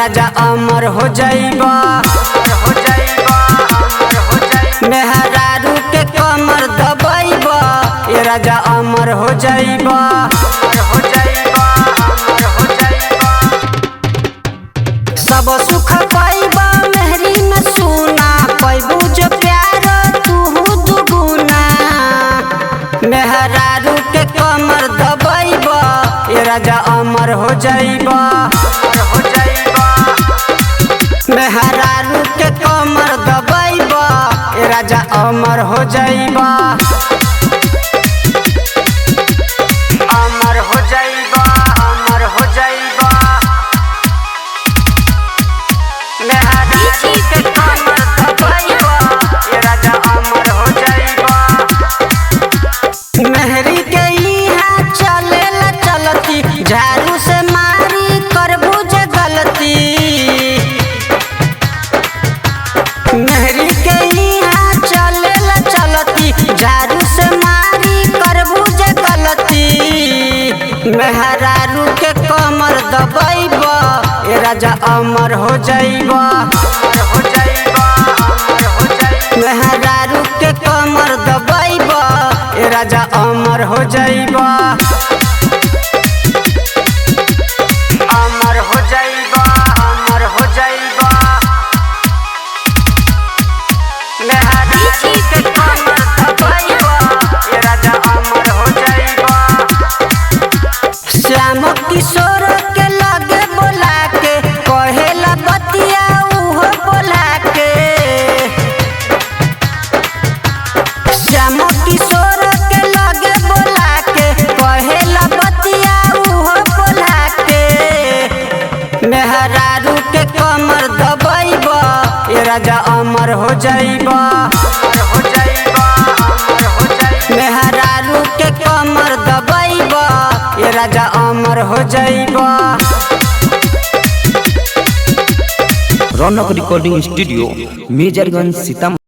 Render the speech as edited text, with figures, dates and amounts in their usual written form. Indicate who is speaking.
Speaker 1: राजा अमर हो जाइबा। मेहरारू के कमर दबाइबा ये राजा अमर हो जाइबा। सब सुख पाइबा मेहरी में सुना पैबू जो प्यार तू दुगुना। मेहरारू के कमर दबाइबा ये राजा अमर हो जाइबा। मेहरारू के कमर दबाइबा ये राजा अमर हो जाइबा। अमर हो जाइबा, अमर हो जाइबा। मेहरारू के कमर दबाइबा ये राजा अमर हो जाइबा। मेहरी के यहाँ चलेला चलती झाड़ू से मारी करबू जे गलती। मेहरी के यहाँ चलेला चलती झाड़ू से मारी करबू जे गलती। मेहरारू के कमर दबाइबा ये राजा अमर हो जाइबा। मेहरारू के कमर दबाइबा ये राजा अमर हो जाइबा। अमर हो जाइबा, अमर हो जाइबा। मेहरारू के कमर दबाइबा ये राजा अमर हो जाइबा। श्याम किशोर के लगे बोला के कहेला बतिया उहो बोला के। श्याम किशोर के लगे बोला के कहेला बतिया उहो बोला के। मेहरारू के कमर दबाइबा ये राजा अमर हो जाइबा। मेहरारू के कमर दबाइबा ये राजा अमर हो जाइबा।
Speaker 2: रौनक रिकॉर्डिंग स्टूडियो मेजरगंज सीतामढ़ी।